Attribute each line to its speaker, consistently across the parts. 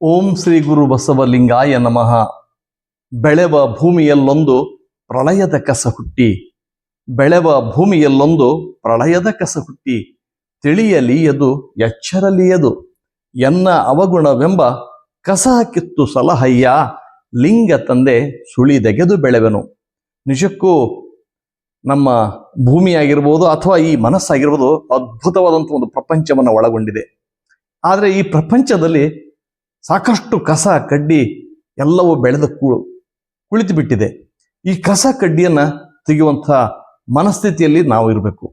Speaker 1: ಓಂ ಶ್ರೀ ಗುರು ಬಸವಲಿಂಗಾಯ ನಮಃ. ಬೆಳೆವ ಭೂಮಿಯಲ್ಲೊಂದು ಪ್ರಳಯದ ಕಸ ಹುಟ್ಟಿ, ಬೆಳೆವ ಭೂಮಿಯಲ್ಲೊಂದು ಪ್ರಳಯದ ಕಸ ಹುಟ್ಟಿ, ತಿಳಿಯಲಿಯದು ಎಚ್ಚರಲಿಯದು ಎನ್ನ ಅವಗುಣವೆಂಬ ಕಸ ಕಿತ್ತು ಸಲಹಯ್ಯ, ಲಿಂಗ ತಂದೆ ಸುಳಿದೆಗೆದು ಬೆಳೆವೆನು. ನಿಜಕ್ಕೂ ನಮ್ಮ ಭೂಮಿಯಾಗಿರ್ಬೋದು ಅಥವಾ ಈ ಮನಸ್ಸಾಗಿರ್ಬೋದು ಅದ್ಭುತವಾದಂಥ ಒಂದು ಪ್ರಪಂಚವನ್ನು ಒಳಗೊಂಡಿದೆ. ಆದರೆ ಈ ಪ್ರಪಂಚದಲ್ಲಿ ಸಾಕಷ್ಟು ಕಸ ಕಡ್ಡಿ ಎಲ್ಲವೂ ಬೆಳೆದು ಕುಳಿತು ಬಿಟ್ಟಿದೆ. ಈ ಕಸ ಕಡ್ಡಿಯನ್ನು ತೆಗೆಯುವಂಥ ಮನಸ್ಥಿತಿಯಲ್ಲಿ ನಾವು ಇರಬೇಕು.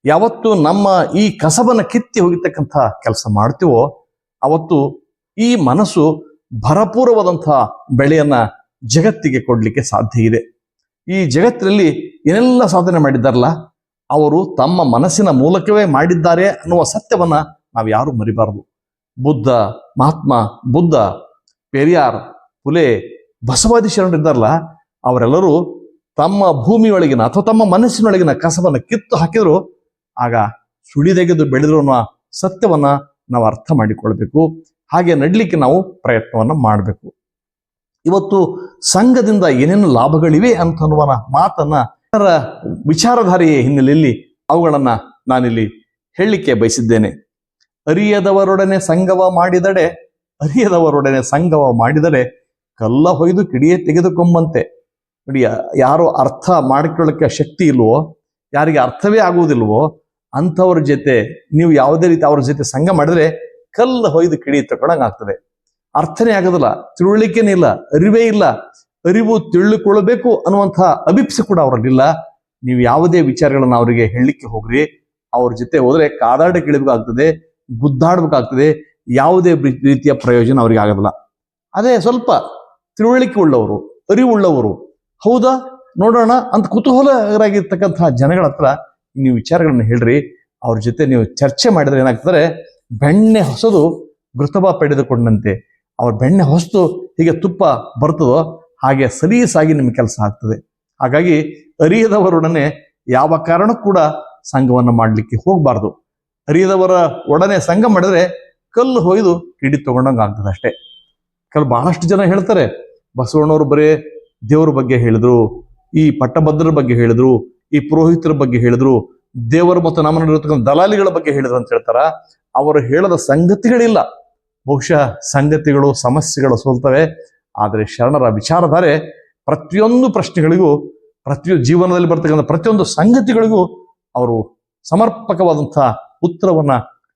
Speaker 1: ಯಾವತ್ತು ನಮ್ಮ ಈ ಕಸವನ್ನು ಕಿತ್ತಿ ಹೋಗಿರ್ತಕ್ಕಂಥ ಕೆಲಸ ಮಾಡ್ತೀವೋ ಅವತ್ತು ಈ ಮನಸ್ಸು ಭರಪೂರವಾದಂಥ ಬೆಳೆಯನ್ನ ಜಗತ್ತಿಗೆ ಕೊಡಲಿಕ್ಕೆ ಸಾಧ್ಯ ಇದೆ. ಈ ಜಗತ್ತಿನಲ್ಲಿ ಏನೆಲ್ಲ ಸಾಧನೆ ಮಾಡಿದ್ದಾರಲ್ಲ ಅವರು ತಮ್ಮ ಮನಸ್ಸಿನ ಮೂಲಕವೇ ಮಾಡಿದ್ದಾರೆ ಅನ್ನುವ ಸತ್ಯವನ್ನ ನಾವು ಯಾರು ಮರಿಬಾರದು. ಬುದ್ಧ, ಮಹಾತ್ಮ ಬುದ್ಧ, ಪೆರಿಯಾರ್, ಪುಲೆ, ಬಸವಾದಿ ಶರಣರಿದ್ದಾರಲ್ಲ ಅವರೆಲ್ಲರೂ ತಮ್ಮ ಭೂಮಿಯೊಳಗಿನ ಅಥವಾ ತಮ್ಮ ಮನಸ್ಸಿನೊಳಗಿನ ಕಸವನ್ನು ಕಿತ್ತು ಹಾಕಿದ್ರು, ಆಗ ಸುಳಿದೆಗೆದು ಬೆಳೆದ್ರು ಅನ್ನೋ ಸತ್ಯವನ್ನ ನಾವು ಅರ್ಥ ಮಾಡಿಕೊಳ್ಬೇಕು. ಹಾಗೆ ನಡಲಿಕ್ಕೆ ನಾವು ಪ್ರಯತ್ನವನ್ನ ಮಾಡಬೇಕು. ಇವತ್ತು ಸಂಘದಿಂದ ಏನೇನು ಲಾಭಗಳಿವೆ ಅಂತನ್ನುವ ಮಾತನ್ನ ವಿಚಾರಧಾರೆಯ ಹಿನ್ನೆಲೆಯಲ್ಲಿ ಅವುಗಳನ್ನ ನಾನಿಲ್ಲಿ ಹೇಳಲಿಕ್ಕೆ ಬಯಸಿದ್ದೇನೆ. ಅರಿಯದವರೊಡನೆ ಸಂಗವ ಮಾಡಿದಡೆ ಕಲ್ಲ ಹೊಯ್ದು ಕಿಡಿಯೇ ತೆಗೆದುಕೊಂಬಂತೆ. ನೋಡಿ, ಯಾರು ಅರ್ಥ ಮಾಡಿಕೊಳ್ಳಕ್ಕೆ ಶಕ್ತಿ ಇಲ್ವೋ, ಯಾರಿಗೆ ಅರ್ಥವೇ ಆಗುವುದಿಲ್ವೋ ಅಂಥವ್ರ ಜೊತೆ ನೀವು ಯಾವುದೇ ರೀತಿ ಅವ್ರ ಜೊತೆ ಸಂಘ ಮಾಡಿದ್ರೆ ಕಲ್ಲ ಹೊಯ್ದು ಕಿಡಿ ತಗೊಳಂಗಾಗ್ತದೆ. ಅರ್ಥನೇ ಆಗೋದಿಲ್ಲ, ತಿಳುವಳಿಕೆನೇ ಇಲ್ಲ, ಅರಿವೇ ಇಲ್ಲ. ಅರಿವು ತಿಳಿದುಕೊಳ್ಳಬೇಕು ಅನ್ನುವಂಥ ಅಭಿಪ್ಸೆ ಕೂಡ ಅವರಲ್ಲಿಲ್ಲ. ನೀವು ಯಾವುದೇ ವಿಚಾರಗಳನ್ನ ಅವರಿಗೆ ಹೇಳಲಿಕ್ಕೆ ಹೋಗ್ರಿ, ಅವ್ರ ಜೊತೆ ಹೋದ್ರೆ ಕಾದಾಡಕ್ಕೆ ಇಳಿಬೇಕಾಗ್ತದೆ, ಗುದ್ದಾಡ್ಬೇಕಾಗ್ತದೆ. ಯಾವುದೇ ರೀತಿಯ ಪ್ರಯೋಜನ ಅವ್ರಿಗೆ ಆಗೋದಿಲ್ಲ. ಅದೇ ಸ್ವಲ್ಪ ತಿಳುವಳಿಕೆ ಉಳ್ಳವರು, ಅರಿವುಳ್ಳವರು, ಹೌದಾ ನೋಡೋಣ ಅಂತ ಕುತೂಹಲರಾಗಿರ್ತಕ್ಕಂತಹ ಜನಗಳ ಹತ್ರ ನೀವು ವಿಚಾರಗಳನ್ನ ಹೇಳ್ರಿ. ಅವ್ರ ಜೊತೆ ನೀವು ಚರ್ಚೆ ಮಾಡಿದ್ರೆ ಏನಾಗ್ತದೆ, ಬೆಣ್ಣೆ ಹೊಸದು ಘೃತವ ಪಡೆದುಕೊಂಡಂತೆ. ಅವ್ರ ಬೆಣ್ಣೆ ಹೊಸದು ಹೀಗೆ ತುಪ್ಪ ಬರ್ತದೋ ಹಾಗೆ ಸಲೀಸಾಗಿ ನಿಮ್ಗೆ ಕೆಲಸ ಆಗ್ತದೆ. ಹಾಗಾಗಿ ಅರಿಯದವರೊಡನೆ ಯಾವ ಕಾರಣಕ್ಕೂ ಕೂಡ ಸಂಘವನ್ನು ಮಾಡಲಿಕ್ಕೆ ಹೋಗಬಾರ್ದು. ಅರಿಯದವರ ಒಡನೆ ಸಂಘ ಮಾಡಿದ್ರೆ ಕಲ್ಲು ಹೊಯ್ದು ಕಿಡಿ ತಗೊಂಡಂಗೆ ಆಗ್ತದೆ ಅಷ್ಟೇ. ಬಹಳಷ್ಟು ಜನ ಹೇಳ್ತಾರೆ, ಬಸವಣ್ಣವರು ಬರೇ ದೇವರ ಬಗ್ಗೆ ಹೇಳಿದ್ರು, ಈ ಪಟ್ಟಭದ್ರರ ಬಗ್ಗೆ ಹೇಳಿದ್ರು, ಈ ಪುರೋಹಿತರ ಬಗ್ಗೆ ಹೇಳಿದ್ರು, ದೇವರು ಮತ್ತು ನಮ್ಮಲ್ಲಿರತಕ್ಕಂಥ ದಲಾಲಿಗಳ ಬಗ್ಗೆ ಹೇಳಿದ್ರು ಅಂತ ಹೇಳ್ತಾರ. ಅವರು ಹೇಳದ ಸಂಗತಿಗಳಿಲ್ಲ. ಬಹುಶಃ ಸಂಗತಿಗಳು, ಸಮಸ್ಯೆಗಳು ಸೋಲ್ತವೆ. ಆದರೆ ಶರಣರ ವಿಚಾರಧಾರೆ ಪ್ರತಿಯೊಂದು ಪ್ರಶ್ನೆಗಳಿಗೂ, ಜೀವನದಲ್ಲಿ ಬರ್ತಕ್ಕಂಥ ಪ್ರತಿಯೊಂದು ಸಂಗತಿಗಳಿಗೂ ಅವರು ಸಮರ್ಪಕವಾದಂಥ ಉತ್ತರವನ್ನ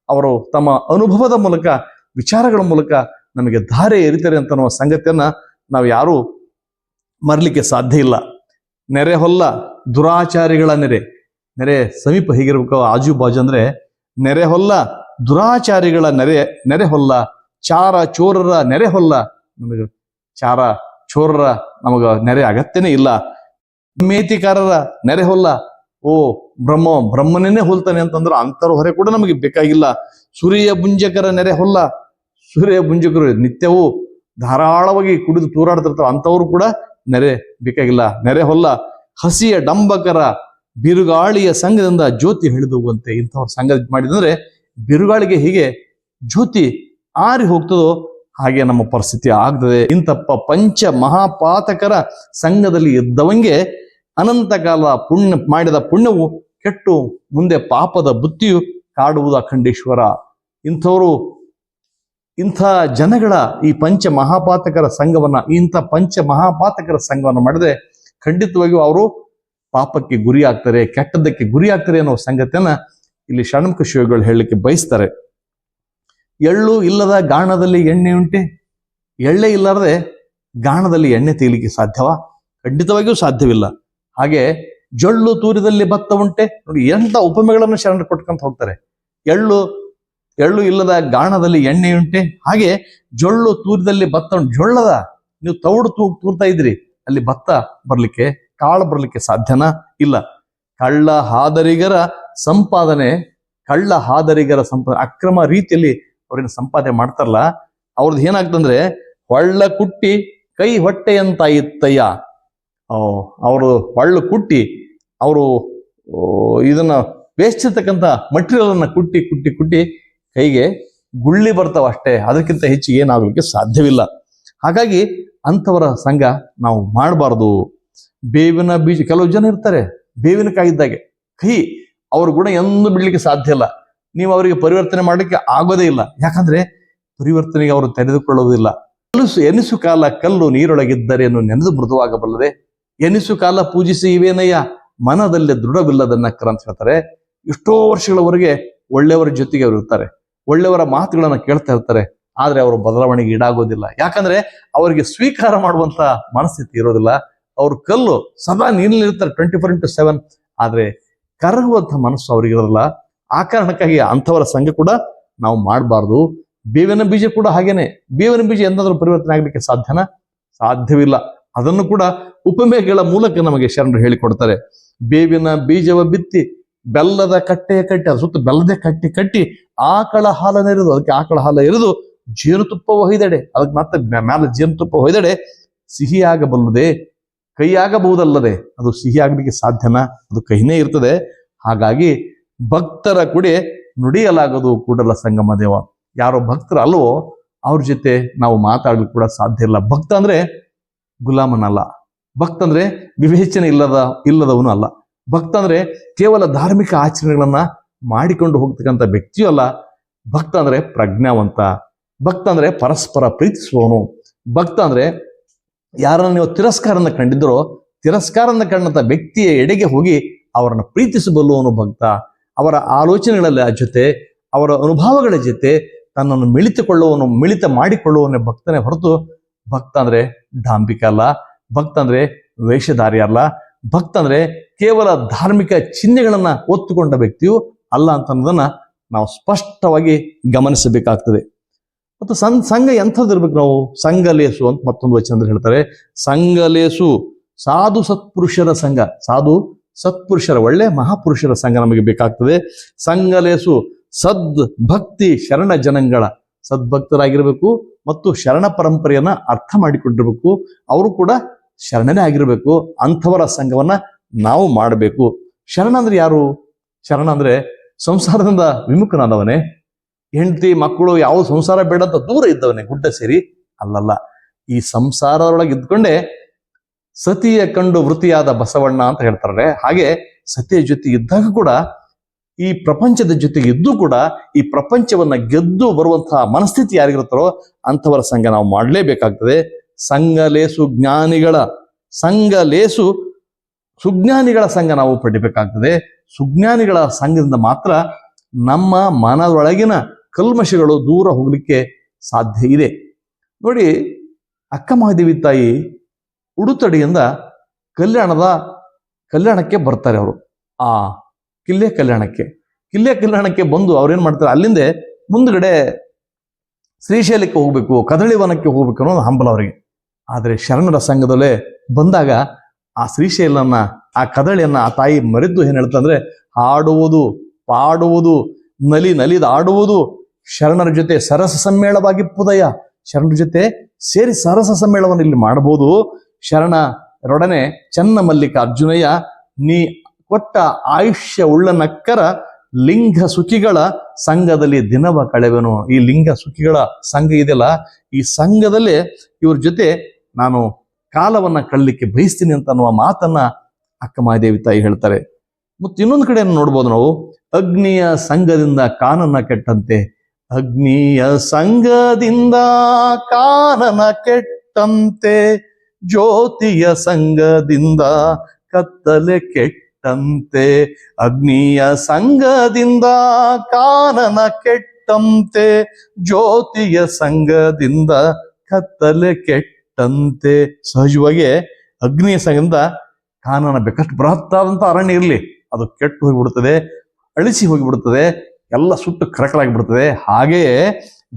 Speaker 1: ಅವರು ತಮ್ಮ ಅನುಭವದ ಮೂಲಕ, ವಿಚಾರಗಳ ಮೂಲಕ ನಮಗೆ ಧಾರೆ ಎರಿತಾರೆ ಅಂತ ಅನ್ನುವ ಸಂಗತಿಯನ್ನ ನಾವು ಯಾರೂ ಮರಲಿಕ್ಕೆ ಸಾಧ್ಯ ಇಲ್ಲ. ನೆರೆ ಹೊಲ್ಲ ದುರಾಚಾರಿಗಳ ನೆರೆ ಸಮೀಪ ಹೇಗಿರ್ಬೇಕು ಆಜು ಬಾಜು ಅಂದ್ರೆ, ನೆರೆ ಹೊಲ್ಲ ದುರಾಚಾರಿಗಳ ನೆರೆ ಹೊಲ್ಲ, ಚಾರ ಚೋರರ ನೆರೆ ಹೊಲ್ಲ. ನಮಗೆ ಚಾರ ಚೋರರ ನಮಗ ನೆರೆ ಅಗತ್ಯನೇ ಇಲ್ಲ. ಮೇತಿಕಾರರ ನೆರೆ ಹೊಲ್ಲ. ಬ್ರಹ್ಮನೇ ಹೋಲ್ತಾನೆ ಅಂತಂದ್ರೆ ಅಂತರ ಹೊರೆ ಕೂಡ ನಮಗೆ ಬೇಕಾಗಿಲ್ಲ. ಸೂರ್ಯ ಬುಂಜಕರ ನೆರೆ ಹೊಲ್ಲ. ಸೂರ್ಯ ಬುಂಜಕರು ನಿತ್ಯವೂ ಧಾರಾಳವಾಗಿ ಕುಡಿದು ತೂರಾಡ್ತಿರ್ತಾವ, ಅಂಥವ್ರು ಕೂಡ ನೆರೆ ಬೇಕಾಗಿಲ್ಲ. ನೆರೆ ಹೊಲ್ಲ ಹಸಿಯ ಡಂಬಕರ ಬಿರುಗಾಳಿಯ ಸಂಘದಿಂದ ಜ್ಯೋತಿ ಹಿಡಿದು ಹೋಗುವಂತೆ. ಇಂಥವ್ರ ಸಂಘ ಮಾಡಿದಂದ್ರೆ ಬಿರುಗಾಳಿಗೆ ಹೀಗೆ ಜ್ಯೋತಿ ಆರಿ ಹೋಗ್ತದೋ ಹಾಗೆ ನಮ್ಮ ಪರಿಸ್ಥಿತಿ ಆಗ್ತದೆ. ಇಂಥಪ್ಪ ಪಂಚ ಮಹಾಪಾತಕರ ಸಂಘದಲ್ಲಿ ಇದ್ದವಂಗೆ ಅನಂತಕಾಲ ಮಾಡಿದ ಪುಣ್ಯವು ಕೆಟ್ಟು ಮುಂದೆ ಪಾಪದ ಬುತ್ತಿಯು ಕಾಡುವುದು ಅಖಂಡೇಶ್ವರ. ಇಂಥ ಜನಗಳ ಈ ಪಂಚ ಮಹಾಪಾತಕರ ಸಂಘವನ್ನ ಮಾಡಿದ್ರೆ ಖಂಡಿತವಾಗಿಯೂ ಅವರು ಪಾಪಕ್ಕೆ ಗುರಿ ಆಗ್ತಾರೆ, ಕೆಟ್ಟದ್ದಕ್ಕೆ ಗುರಿ ಆಗ್ತಾರೆ ಅನ್ನೋ ಸಂಗತಿಯನ್ನ ಇಲ್ಲಿ ಷಣ್ಮುಖ ಶಿವಗಳು ಹೇಳಲಿಕ್ಕೆ ಬಯಸ್ತಾರೆ. ಎಳ್ಳು ಇಲ್ಲದ ಗಾಣದಲ್ಲಿ ಎಣ್ಣೆ ಉಂಟೆ? ಎಳ್ಳೆ ಇಲ್ಲಾರದೆ ಗಾಣದಲ್ಲಿ ಎಣ್ಣೆ ತೆಗಿಲಿಕ್ಕೆ ಸಾಧ್ಯವಾ? ಖಂಡಿತವಾಗಿಯೂ ಸಾಧ್ಯವಿಲ್ಲ. ಹಾಗೆ ಜೊಳ್ಳು ತೂರಿದಲ್ಲಿ ಭತ್ತ ಉಂಟೆ? ನೋಡಿ, ಎಂಥ ಉಪಮೆಗಳನ್ನು ಶರಣರು ಕೊಟ್ಕೊಂತ ಹೋಗ್ತಾರೆ. ಎಳ್ಳು ಇಲ್ಲದ ಗಾಣದಲ್ಲಿ ಎಣ್ಣೆ ಉಂಟೆ, ಹಾಗೆ ಜೊಳ್ಳು ತೂರಿದಲ್ಲಿ ಭತ್ತ ಉಂಟು. ಜೊಳ್ಳದ ನೀವು ತೌಡು ತೂರ್ತಾ ಇದ್ರಿ, ಅಲ್ಲಿ ಭತ್ತ ಬರ್ಲಿಕ್ಕೆ, ಕಾಳು ಬರ್ಲಿಕ್ಕೆ ಸಾಧ್ಯನಾ? ಇಲ್ಲ. ಕಳ್ಳ ಹಾದರಿಗರ ಸಂಪಾದನೆ ಅಕ್ರಮ ರೀತಿಯಲ್ಲಿ ಅವ್ರನ್ನ ಸಂಪಾದನೆ ಮಾಡ್ತಾರಲ್ಲ, ಅವ್ರದ್ದು ಏನಾಗ್ತಂದ್ರೆ ಹೊಳ್ಳ ಕುಟ್ಟಿ ಕೈ ಹೊಟ್ಟೆಯಂತಾಯಿತ್ತಯ್ಯ. ಅವರು ಹೊಳ್ಳು ಕುಟ್ಟಿ ಅವರು ಇದನ್ನ ವೇಸ್ಟ್ ಇರ್ತಕ್ಕಂಥ ಮಟೀರಿಯಲ್ ಅನ್ನ ಕುಟ್ಟಿ ಕೈಗೆ ಗುಳ್ಳಿ ಬರ್ತಾವ ಅಷ್ಟೇ, ಅದಕ್ಕಿಂತ ಹೆಚ್ಚಿಗೆ ಏನಾಗಲಿಕ್ಕೆ ಸಾಧ್ಯವಿಲ್ಲ. ಹಾಗಾಗಿ ಅಂಥವರ ಸಂಘ ನಾವು ಮಾಡಬಾರ್ದು. ಬೇವಿನ ಬೀಜ, ಕೆಲವು ಜನ ಇರ್ತಾರೆ ಬೇವಿನ ಕಾಯಿದ್ದಾಗೆ, ಕಹಿ, ಅವ್ರ ಗುಣ ಎಂದೂ ಬಿಡ್ಲಿಕ್ಕೆ ಸಾಧ್ಯ ಇಲ್ಲ. ನೀವು ಅವರಿಗೆ ಪರಿವರ್ತನೆ ಮಾಡಲಿಕ್ಕೆ ಆಗೋದೇ ಇಲ್ಲ. ಯಾಕಂದ್ರೆ ಪರಿವರ್ತನೆಗೆ ಅವರು ತೆರೆದುಕೊಳ್ಳುವುದಿಲ್ಲ. ಎನಿಸು ಕಾಲ ಕಲ್ಲು ನೀರೊಳಗಿದ್ದರೇನು ನೆನೆದು ಮೃದುವಾಗಬಲ್ಲದೆ, ಎನಿಸು ಕಾಲ ಪೂಜಿಸಿ ಇವೇನಯ್ಯ ಮನದಲ್ಲಿ ದೃಢವಿಲ್ಲದ ನಕ್ಕರ ಅಂತ ಹೇಳ್ತಾರೆ. ಎಷ್ಟೋ ವರ್ಷಗಳವರೆಗೆ ಒಳ್ಳೆಯವರ ಜೊತೆಗೆ ಅವರು ಇರ್ತಾರೆ, ಒಳ್ಳೆಯವರ ಮಾತುಗಳನ್ನ ಕೇಳ್ತಾ ಇರ್ತಾರೆ, ಆದ್ರೆ ಅವರು ಬದಲಾವಣೆಗೆ ಈಡಾಗೋದಿಲ್ಲ. ಯಾಕಂದ್ರೆ ಅವರಿಗೆ ಸ್ವೀಕಾರ ಮಾಡುವಂತ ಮನಸ್ಥಿತಿ ಇರೋದಿಲ್ಲ. ಅವರು ಕಲ್ಲು, ಸದಾ ನೀರಿರ್ತಾರೆ 24x7, ಆದ್ರೆ ಕರಗುವಂತ ಮನಸ್ಸು ಅವ್ರಿಗಿರಲ್ಲ. ಆ ಕಾರಣಕ್ಕಾಗಿ ಅಂಥವರ ಸಂಘ ಕೂಡ ನಾವು ಮಾಡಬಾರ್ದು. ಬೇವಿನ ಬೀಜ ಕೂಡ ಹಾಗೇನೆ. ಬೇವಿನ ಬೀಜ ಎಂದಾದ್ರೂ ಪರಿವರ್ತನೆ ಆಗ್ಲಿಕ್ಕೆ ಸಾಧ್ಯನಾ? ಸಾಧ್ಯವಿಲ್ಲ. ಅದನ್ನು ಕೂಡ ಉಪಮೇಯಗಳ ಮೂಲಕ ನಮಗೆ ಶರಣರು ಹೇಳಿಕೊಡ್ತಾರೆ. ಬೇವಿನ ಬೀಜವ ಬಿತ್ತಿ ಬೆಲ್ಲದ ಕಟ್ಟೆಯ ಕಟ್ಟಿ, ಅದು ಸುತ್ತ ಬೆಲ್ಲದ ಕಟ್ಟಿ ಆಕಳ ಹಾಲನ್ನ ಎರೆದು, ಅದಕ್ಕೆ ಆಕಳ ಹಾಲ ಎರೆದು ಜೇನುತುಪ್ಪ ಹೊಯ್ದಡೆ, ಅದಕ್ಕೆ ಮತ್ತೆ ಮ್ಯಾಲ ಜೇನುತುಪ್ಪ ಹೊಯ್ದಡೆ ಸಿಹಿಯಾಗಬಲ್ಲದೆ, ಕೈಯಾಗಬಹುದಲ್ಲದೆ ಅದು ಸಿಹಿ ಆಗ್ಲಿಕ್ಕೆ ಸಾಧ್ಯನಾ? ಅದು ಕಹಿನೇ ಇರ್ತದೆ. ಹಾಗಾಗಿ ಭಕ್ತರ ಕುಡಿ ನುಡಿಯಲಾಗದು ಕೂಡಲ ಸಂಗಮ ದೇವ. ಯಾರೋ ಭಕ್ತರ ಅಲ್ವೋ ಅವ್ರ ಜೊತೆ ನಾವು ಮಾತಾಡ್ಲಿಕ್ಕೆ ಕೂಡ ಸಾಧ್ಯ ಇಲ್ಲ. ಭಕ್ತ ಅಂದ್ರೆ ಗುಲಾಮನಲ್ಲ, ಭಕ್ತ ಅಂದ್ರೆ ವಿವೇಚನೆ ಇಲ್ಲದವನು ಅಲ್ಲ. ಭಕ್ತ ಅಂದ್ರೆ ಕೇವಲ ಧಾರ್ಮಿಕ ಆಚರಣೆಗಳನ್ನ ಮಾಡಿಕೊಂಡು ಹೋಗ್ತಕ್ಕಂಥ ವ್ಯಕ್ತಿಯೂ ಅಲ್ಲ. ಭಕ್ತ ಅಂದ್ರೆ ಪ್ರಜ್ಞಾವಂತ, ಭಕ್ತ ಅಂದ್ರೆ ಪರಸ್ಪರ ಪ್ರೀತಿಸುವವನು, ಭಕ್ತ ಅಂದ್ರೆ ಯಾರನ್ನ ನೀವು ತಿರಸ್ಕಾರನ ಕಂಡಿದ್ರೋ ತಿರಸ್ಕಾರನ ಕಂಡಂತ ವ್ಯಕ್ತಿಯ ಎಡೆಗೆ ಹೋಗಿ ಅವರನ್ನು ಪ್ರೀತಿಸಬಲ್ಲವನು ಭಕ್ತ. ಅವರ ಆಲೋಚನೆಗಳ ಜೊತೆ, ಅವರ ಅನುಭವಗಳ ಜೊತೆ ತನ್ನನ್ನು ಮಿಳಿತ ಮಾಡಿಕೊಳ್ಳುವವನೇ ಭಕ್ತನೇ ಹೊರತು ಭಕ್ತ ಅಂದ್ರೆ ಡಾಂಬಿಕ ಅಲ್ಲ, ಭಕ್ತ ಅಂದ್ರೆ ವೇಷಧಾರಿ ಅಲ್ಲ, ಭಕ್ತ ಅಂದ್ರೆ ಕೇವಲ ಧಾರ್ಮಿಕ ಚಿಹ್ನೆಗಳನ್ನ ಒತ್ತುಕೊಂಡ ವ್ಯಕ್ತಿಯು ಅಲ್ಲ ಅಂತ ಅನ್ನೋದನ್ನ ನಾವು ಸ್ಪಷ್ಟವಾಗಿ ಗಮನಿಸಬೇಕಾಗ್ತದೆ. ಮತ್ತು ಸಂಘ ಎಂಥದ್ದಿರ್ಬೇಕು ನಾವು? ಸಂಘಲೇಸು ಅಂತ ಮತ್ತೊಂದು ವಚನದಲ್ಲಿ ಹೇಳ್ತಾರೆ. ಸಂಘಲೇಸು ಸಾಧು ಸತ್ಪುರುಷರ ಸಂಘ, ಸಾಧು ಸತ್ಪುರುಷರ, ಒಳ್ಳೆ ಮಹಾಪುರುಷರ ಸಂಘ ನಮಗೆ ಬೇಕಾಗ್ತದೆ. ಸಂಘಲೇಸು ಸದ್ ಭಕ್ತಿ ಶರಣ ಜನಗಳ, ಸದ್ಭಕ್ತರಾಗಿರ್ಬೇಕು ಮತ್ತು ಶರಣ ಪರಂಪರೆಯನ್ನ ಅರ್ಥ ಮಾಡಿಕೊಂಡಿರ್ಬೇಕು. ಅವರು ಕೂಡ ಶರಣನೇ ಆಗಿರ್ಬೇಕು. ಅಂಥವರ ಸಂಘವನ್ನ ನಾವು ಮಾಡಬೇಕು. ಶರಣ ಅಂದ್ರೆ ಯಾರು? ಶರಣ ಅಂದ್ರೆ ಸಂಸಾರದಿಂದ ವಿಮುಖನಾದವನೇ, ಹೆಂಡತಿ ಮಕ್ಕಳು ಯಾವ ಸಂಸಾರ ಬೇಡ ಅಂತ ದೂರ ಇದ್ದವನೇ, ಗುಡ್ಡ ಸೇರಿ ಅಲ್ಲಲ್ಲ. ಈ ಸಂಸಾರದೊಳಗೆ ಇದ್ಕೊಂಡೆ ಸತಿಯ ಕಂಡು ವೃತ್ತಿಯಾದ ಬಸವಣ್ಣ ಅಂತ ಹೇಳ್ತಾರೆ. ಹಾಗೆ ಸತಿಯ ಜೊತೆ ಇದ್ದಾಗ ಕೂಡ, ಈ ಪ್ರಪಂಚದ ಜೊತೆಗೆ ಇದ್ದು ಕೂಡ ಈ ಪ್ರಪಂಚವನ್ನ ಗೆದ್ದು ಬರುವಂತಹ ಮನಸ್ಥಿತಿ ಯಾರಿಗಿರುತ್ತಾರೋ ಅಂಥವರ ಸಂಘ ನಾವು ಮಾಡಲೇಬೇಕಾಗ್ತದೆ. ಸಂಘಲೇಸು ಜ್ಞಾನಿಗಳ, ಸಂಘಲೇಸು ಸುಜ್ಞಾನಿಗಳ ಸಂಘ ನಾವು ಪಡಿಬೇಕಾಗ್ತದೆ. ಸುಜ್ಞಾನಿಗಳ ಸಂಘದಿಂದ ಮಾತ್ರ ನಮ್ಮ ಮನದೊಳಗಿನ ಕಲ್ಮಶಗಳು ದೂರ ಹೋಗ್ಲಿಕ್ಕೆ ಸಾಧ್ಯ ಇದೆ. ನೋಡಿ, ಅಕ್ಕ ಮಹಾದೇವಿ ತಾಯಿ ಉಡುತಡಿಯಿಂದ ಕಲ್ಯಾಣಕ್ಕೆ ಬರ್ತಾರೆ ಅವರು. ಆ ಕಿಲ್ಲೆ ಕಲ್ಯಾಣಕ್ಕೆ ಬಂದು ಅವ್ರೇನ್ ಮಾಡ್ತಾರೆ, ಅಲ್ಲಿಂದ ಮುಂದ್ಗಡೆ ಶ್ರೀಶೈಲಕ್ಕೆ ಹೋಗ್ಬೇಕು, ಕದಳಿವನಕ್ಕೆ ಹೋಗ್ಬೇಕು ಅನ್ನೋದು ಹಂಬಲ ಅವರಿಗೆ. ಆದರೆ ಶರಣರ ಸಂಘದಲ್ಲೇ ಬಂದಾಗ ಆ ಶ್ರೀಶೈಲನ್ನ, ಆ ಕದಳಿಯನ್ನ ಆ ತಾಯಿ ಮರೆತು ಏನ್ ಹೇಳ್ತಂದ್ರೆ, ಹಾಡುವುದು, ಪಾಡುವುದು, ನಲಿದಾಡುವುದು, ಶರಣರ ಜೊತೆ ಸರಸ ಸಮ್ಮೇಳವಾಗಿ ಪುದಯ, ಶರಣರ ಜೊತೆ ಸೇರಿ ಸರಸ ಸಮ್ಮೇಳನವನ್ನು ಇಲ್ಲಿ ಮಾಡಬಹುದು. ಶರಣರೊಡನೆ ಚನ್ನ ಮಲ್ಲಿಕ ಅರ್ಜುನಯ್ಯ, ನೀ ಕೊಟ್ಟ ಆಯುಷ್ಯ ಉಳ್ಳ ನಕ್ಕರ ಲಿಂಗ ಸುಖಿಗಳ ಸಂಘದಲ್ಲಿ ದಿನವ ಕಳೆವೆನು. ಈ ಲಿಂಗ ಸುಖಿಗಳ ಸಂಘ ಇದೆಯಲ್ಲ, ಈ ಸಂಘದಲ್ಲೇ ಇವ್ರ ಜೊತೆ ನಾನು ಕಾಲವನ್ನ ಕಳಲಿಕ್ಕೆ ಬಯಸ್ತೀನಿ ಅಂತ ಅನ್ನುವ ಮಾತನ್ನ ಅಕ್ಕ ಮಹಾದೇವಿ ತಾಯಿ ಹೇಳ್ತಾರೆ. ಮತ್ತು ಇನ್ನೊಂದು ಕಡೆ ನೋಡ್ಬೋದು ನಾವು, ಅಗ್ನಿಯ ಸಂಘದಿಂದ ಕಾನನ ಕೆಟ್ಟಂತೆ, ಅಗ್ನಿಯ ಸಂಘದಿಂದ ಕಾನನ ಕೆಟ್ಟಂತೆ, ಜ್ಯೋತಿಯ ಸಂಘದಿಂದ ಕತ್ತಲೆ ಕೆಟ್ಟಂತೆ, ಅಗ್ನಿಯ ಸಂಘದಿಂದ ಕಾನನ ಕೆಟ್ಟಂತೆ, ಜ್ಯೋತಿಯ ಸಂಘದಿಂದ ಕತ್ತಲೆ ಕೆಟ್ಟಂತೆ. ಸಹಜವಾಗಿ ಅಗ್ನಿಯ ಸಂಘದಿಂದ ಕಾನನ ಬೇಕಷ್ಟು ಬೃಹತ್ತಾದಂಥ ಅರಣ್ಯ ಇರಲಿ, ಅದು ಕೆಟ್ಟು ಹೋಗಿಬಿಡುತ್ತದೆ, ಅಳಿಸಿ ಹೋಗಿಬಿಡುತ್ತದೆ, ಎಲ್ಲ ಸುಟ್ಟು ಕರಕಲಾಗಿಬಿಡ್ತದೆ. ಹಾಗೆಯೇ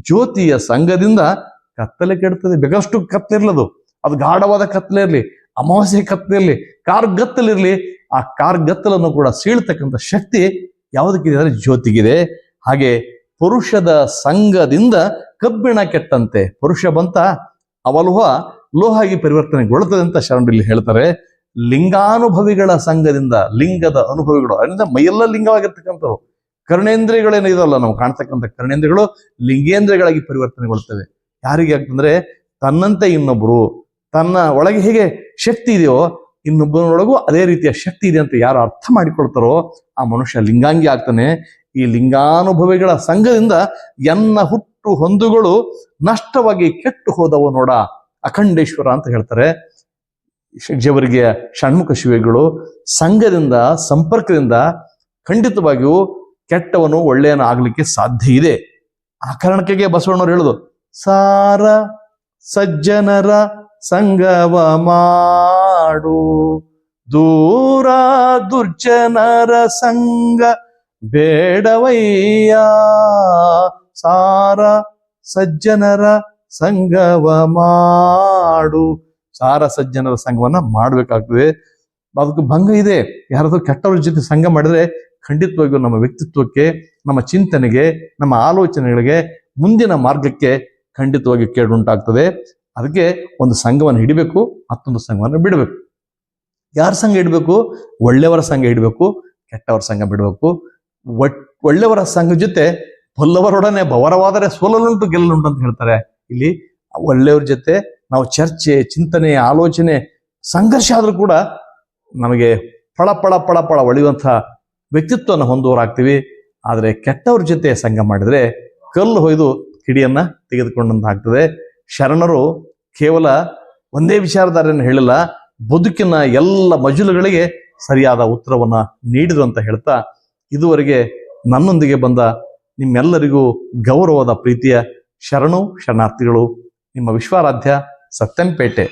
Speaker 1: ಜ್ಯೋತಿಯ ಸಂಘದಿಂದ ಕತ್ತಲೆ ಕೆಡ್ತದೆ. ಬೇಕಷ್ಟು ಕತ್ತಲಿರ್ಲದು, ಅದು ಗಾಢವಾದ ಕತ್ತಲೆ ಇರಲಿ, ಅಮಾವಾಸ್ಯೆ ಕತ್ತಲೆ ಇರಲಿ, ಕಾರ್ಗತ್ತಲಿರಲಿ, ಆ ಕಾರ್ಗತ್ತಲನ್ನು ಕೂಡ ಸೀಳ್ತಕ್ಕಂಥ ಶಕ್ತಿ ಯಾವುದಕ್ಕಿದೆ ಅಂದರೆ ಜ್ಯೋತಿಗಿದೆ. ಹಾಗೆ ಪುರುಷದ ಸಂಘದಿಂದ ಕಬ್ಬಿಣ ಕೆಟ್ಟಂತೆ, ಪುರುಷ ಬಂತ ಅವಲೋಹ ಲೋಹಾಗಿ ಪರಿವರ್ತನೆಗೊಳ್ಳುತ್ತದೆ ಅಂತ ಶರಣರಲ್ಲಿ ಹೇಳ್ತಾರೆ. ಲಿಂಗಾನುಭವಿಗಳ ಸಂಘದಿಂದ, ಲಿಂಗದ ಅನುಭವಿಗಳು, ಅದರಿಂದ ಮೈಯೆಲ್ಲ ಲಿಂಗವಾಗಿರ್ತಕ್ಕಂಥವ್ರು, ಕರ್ಣೇಂದ್ರಿಯಗಳೇನು ಇದಲ್ಲ, ನಾವು ಕಾಣ್ತಕ್ಕಂಥ ಕರ್ಣೇಂದ್ರಿಯಗಳು ಲಿಂಗೇಂದ್ರಿಯಗಳಾಗಿ ಪರಿವರ್ತನೆಗೊಳ್ತವೆ. ಯಾರಿಗೆ ಆಗ್ತಂದ್ರೆ ತನ್ನಂತೆ ಇನ್ನೊಬ್ರು, ತನ್ನ ಒಳಗೆ ಹೇಗೆ ಶಕ್ತಿ ಇದೆಯೋ ಇನ್ನೊಬ್ಬನೊಳಗೂ ಅದೇ ರೀತಿಯ ಶಕ್ತಿ ಇದೆ ಅಂತ ಯಾರು ಅರ್ಥ ಮಾಡಿಕೊಳ್ತಾರೋ ಆ ಮನುಷ್ಯ ಲಿಂಗಾಂಗಿ ಆಗ್ತಾನೆ. ಈ ಲಿಂಗಾನುಭವಿಗಳ ಸಂಘದಿಂದ ಎನ್ನ ಹುಟ್ಟು ಹೊಂದುಗಳು ನಷ್ಟವಾಗಿ ಕೆಟ್ಟು ಹೋದವು ನೋಡ ಅಖಂಡೇಶ್ವರ ಅಂತ ಹೇಳ್ತಾರೆ ಜವರಿಗೆ ಷಣ್ಮುಖ ಶಿವೆಗಳು. ಸಂಘದಿಂದ, ಸಂಪರ್ಕದಿಂದ ಖಂಡಿತವಾಗಿಯೂ ಕೆಟ್ಟವನು ಒಳ್ಳೆಯನು ಆಗ್ಲಿಕ್ಕೆ ಸಾಧ್ಯ ಇದೆ. ಆ ಕಾರಣಕ್ಕೆ ಬಸವಣ್ಣವ್ರು ಹೇಳುದು, ಸಾರ ಸಜ್ಜನರ ಸಂಗವ ಮಾಡು, ದೂರ ದುರ್ಜನರ ಸಂಗ ಬೇಡವಯ್ಯ. ಸಾರ ಸಜ್ಜನರ ಸಂಗವ ಮಾಡು, ಸಾರ ಸಜ್ಜನರ ಸಂಘವನ್ನ ಮಾಡ್ಬೇಕಾಗ್ತದೆ. ಅದಕ್ಕೆ ಭಂಗ ಇದೆ. ಯಾರಾದ್ರೂ ಕೆಟ್ಟವ್ರ ಜೊತೆ ಸಂಘ ಮಾಡಿದ್ರೆ ಖಂಡಿತವಾಗಿಯೂ ನಮ್ಮ ವ್ಯಕ್ತಿತ್ವಕ್ಕೆ, ನಮ್ಮ ಚಿಂತನೆಗೆ, ನಮ್ಮ ಆಲೋಚನೆಗಳಿಗೆ, ಮುಂದಿನ ಮಾರ್ಗಕ್ಕೆ ಖಂಡಿತವಾಗಿ ಕೇಡುಂಟಾಗ್ತದೆ. ಅದಕ್ಕೆ ಒಂದು ಸಂಘವನ್ನು ಹಿಡಿಬೇಕು, ಮತ್ತೊಂದು ಸಂಘವನ್ನು ಬಿಡಬೇಕು. ಯಾರ ಸಂಘ ಇಡಬೇಕು? ಒಳ್ಳೆಯವರ ಸಂಘ ಇಡಬೇಕು, ಕೆಟ್ಟವರ ಸಂಘ ಬಿಡಬೇಕು. ಒಳ್ಳೆಯವರ ಸಂಘ ಜೊತೆ ಬಲ್ಲವರೊಡನೆ ಬವರವಾದರೆ ಸೋಲಲುಂಟು ಗೆಲ್ಲುಂಟು ಅಂತ ಹೇಳ್ತಾರೆ. ಇಲ್ಲಿ ಒಳ್ಳೆಯವ್ರ ಜೊತೆ ನಾವು ಚರ್ಚೆ, ಚಿಂತನೆ, ಆಲೋಚನೆ, ಸಂಘರ್ಷ ಆದ್ರೂ ಕೂಡ ನಮಗೆ ಫಳ ಫಳ ಫಳ ಫಳ ಒಳೆಯುವಂತಹ ವ್ಯಕ್ತಿತ್ವನ ಹೊಂದುವರಾಗ್ತೀವಿ. ಆದರೆ ಕೆಟ್ಟವ್ರ ಜೊತೆ ಸಂಘ ಮಾಡಿದ್ರೆ ಕಲ್ಲು ಹೊಯ್ದು ಕಿಡಿಯನ್ನ ತೆಗೆದುಕೊಂಡಂತಾಗ್ತದೆ. ಶರಣರು ಕೇವಲ ಒಂದೇ ವಿಚಾರಧಾರೆಯನ್ನು ಹೇಳಿಲ್ಲ, ಬದುಕಿನ ಎಲ್ಲ ಮಜಲುಗಳಿಗೆ ಸರಿಯಾದ ಉತ್ತರವನ್ನ ನೀಡಿದ್ರು ಅಂತ ಹೇಳ್ತಾ, ಇದುವರೆಗೆ ನನ್ನೊಂದಿಗೆ ಬಂದ ನಿಮ್ಮೆಲ್ಲರಿಗೂ ಗೌರವದ ಪ್ರೀತಿಯ ಶರಣು ಶರಣಾರ್ಥಿಗಳು. ನಿಮ್ಮ ವಿಶ್ವಾರಾಧ್ಯ ಸತ್ಯಂಪೇಟೆ.